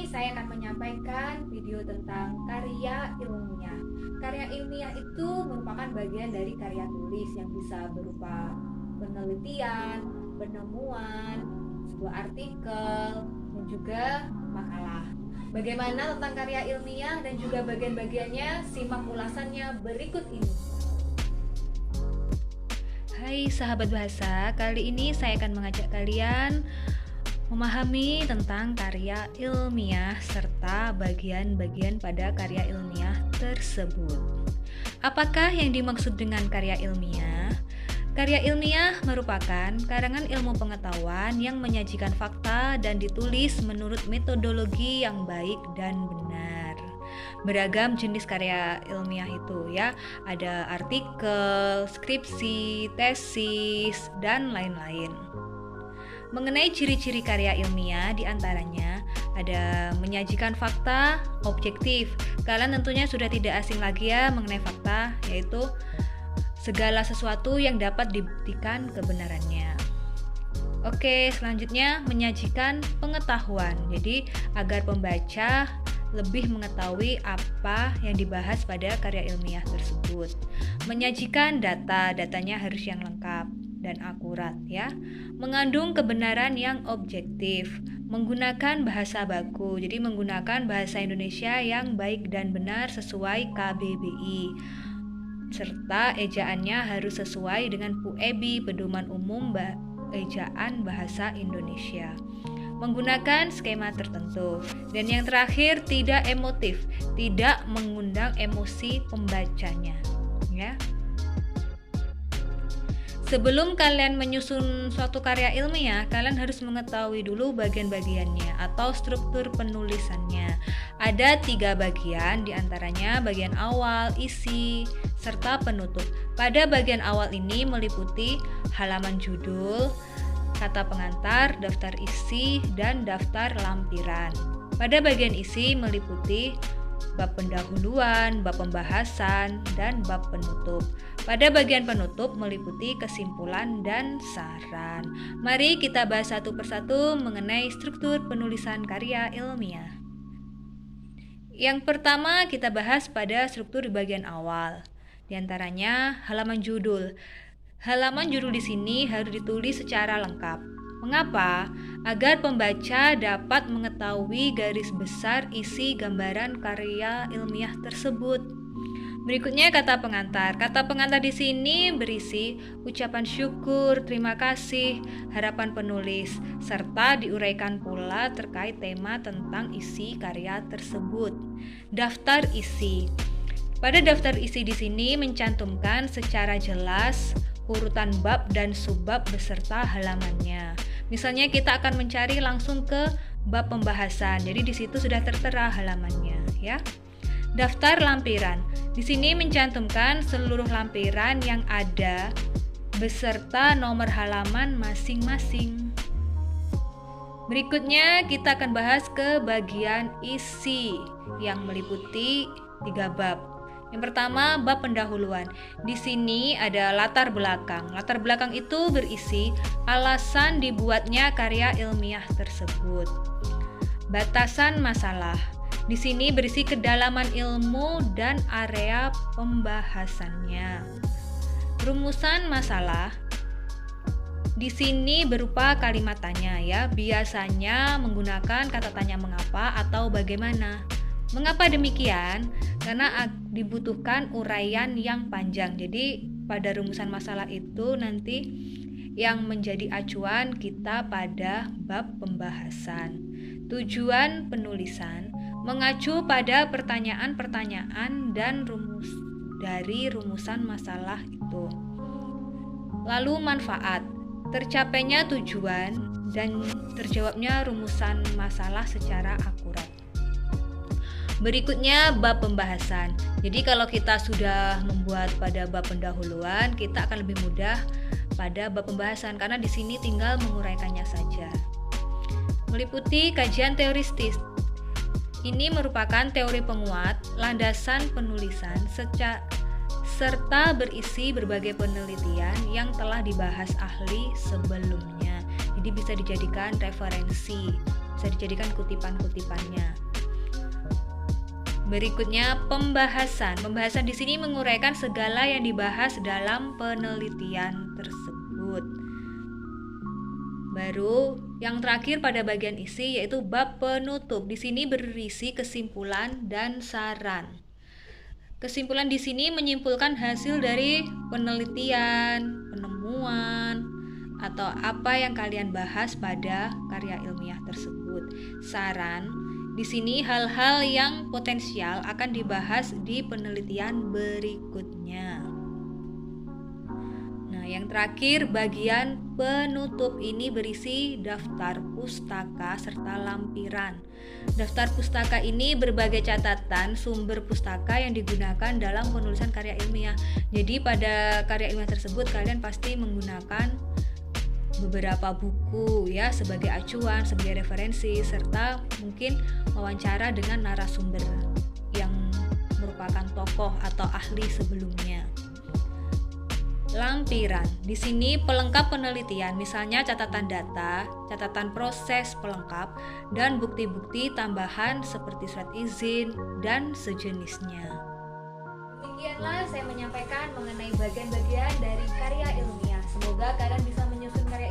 saya akan menyampaikan video tentang karya ilmiah. Karya ilmiah itu merupakan bagian dari karya tulis yang bisa berupa penelitian, penemuan, sebuah artikel, dan juga makalah. Bagaimana tentang karya ilmiah dan juga bagian-bagiannya? Simak ulasannya berikut ini. Hai sahabat bahasa, kali ini saya akan mengajak kalian memahami tentang karya ilmiah serta bagian-bagian pada karya ilmiah tersebut. Apakah yang dimaksud dengan karya ilmiah? Karya ilmiah merupakan karangan ilmu pengetahuan yang menyajikan fakta dan ditulis menurut metodologi yang baik dan benar. Beragam jenis karya ilmiah itu ya, ada artikel, skripsi, tesis, dan lain-lain. Mengenai ciri-ciri karya ilmiah, diantaranya ada menyajikan fakta objektif. Kalian tentunya sudah tidak asing lagi ya mengenai fakta, yaitu segala sesuatu yang dapat dibuktikan kebenarannya. Oke, selanjutnya menyajikan pengetahuan. Jadi agar pembaca lebih mengetahui apa yang dibahas pada karya ilmiah tersebut. Menyajikan data, datanya harus yang lengkap dan akurat ya. Mengandung kebenaran yang objektif, menggunakan bahasa baku. Jadi menggunakan bahasa Indonesia yang baik dan benar sesuai KBBI. Serta ejaannya harus sesuai dengan PUEB, Pedoman Umum Ejaan Bahasa Indonesia. Menggunakan skema tertentu. Dan yang terakhir, tidak emotif, tidak mengundang emosi pembacanya ya. Sebelum kalian menyusun suatu karya ilmiah, kalian harus mengetahui dulu bagian-bagiannya atau struktur penulisannya. Ada 3 bagian, diantaranya bagian awal, isi, serta penutup. Pada bagian awal ini meliputi halaman judul, kata pengantar, daftar isi, dan daftar lampiran. Pada bagian isi meliputi bab pendahuluan, bab pembahasan, dan bab penutup. Pada bagian penutup meliputi kesimpulan dan saran. Mari kita bahas satu persatu mengenai struktur penulisan karya ilmiah. Yang pertama kita bahas pada struktur di bagian awal. Di antaranya halaman judul. Halaman judul di sini harus ditulis secara lengkap. Mengapa? Agar pembaca dapat mengetahui garis besar isi gambaran karya ilmiah tersebut. Berikutnya kata pengantar. Kata pengantar di sini berisi ucapan syukur, terima kasih, harapan penulis, serta diuraikan pula terkait tema tentang isi karya tersebut. Daftar isi. Pada daftar isi di sini mencantumkan secara jelas urutan bab dan subbab beserta halamannya. Misalnya kita akan mencari langsung ke bab pembahasan. Jadi di situ sudah tertera halamannya, ya. Daftar lampiran. Di sini mencantumkan seluruh lampiran yang ada beserta nomor halaman masing-masing. Berikutnya kita akan bahas ke bagian isi yang meliputi 3 bab. Yang pertama, bab pendahuluan. Di sini ada latar belakang. Latar belakang itu berisi alasan dibuatnya karya ilmiah tersebut. Batasan masalah. Di sini berisi kedalaman ilmu dan area pembahasannya. Rumusan masalah. Di sini berupa kalimat tanya ya. Biasanya menggunakan kata tanya mengapa atau bagaimana. Mengapa demikian? Karena dibutuhkan uraian yang panjang. Jadi pada rumusan masalah itu nanti yang menjadi acuan kita pada bab pembahasan. Tujuan penulisan mengacu pada pertanyaan-pertanyaan dan rumus dari rumusan masalah itu. Lalu manfaat, tercapainya tujuan dan terjawabnya rumusan masalah secara akurat. Berikutnya bab pembahasan. Jadi kalau kita sudah membuat pada bab pendahuluan, kita akan lebih mudah pada bab pembahasan karena di sini tinggal menguraikannya saja. Meliputi kajian teoristis. Ini merupakan teori penguat, landasan penulisan, serta berisi berbagai penelitian yang telah dibahas ahli sebelumnya. Jadi bisa dijadikan referensi bisa dijadikan kutipan-kutipannya. Berikutnya pembahasan. Pembahasan di sini menguraikan segala yang dibahas dalam penelitian tersebut. Baru yang terakhir pada bagian isi yaitu bab penutup. Di sini berisi kesimpulan dan saran. Kesimpulan di sini menyimpulkan hasil dari penelitian, penemuan, atau apa yang kalian bahas pada karya ilmiah tersebut. Saran, di sini hal-hal yang potensial akan dibahas di penelitian berikutnya. Nah, yang terakhir bagian penutup ini berisi daftar pustaka serta lampiran. Daftar pustaka ini berbagai catatan sumber pustaka yang digunakan dalam penulisan karya ilmiah. Jadi pada karya ilmiah tersebut kalian pasti menggunakan beberapa buku ya sebagai acuan, sebagai referensi, serta mungkin wawancara dengan narasumber yang merupakan tokoh atau ahli sebelumnya. Lampiran. Di sini pelengkap penelitian, misalnya catatan data, catatan proses pelengkap, dan bukti-bukti tambahan seperti surat izin dan sejenisnya. Demikianlah saya menyampaikan mengenai bagian-bagian dari karya ilmiah. Semoga kalian bisa menyusun karya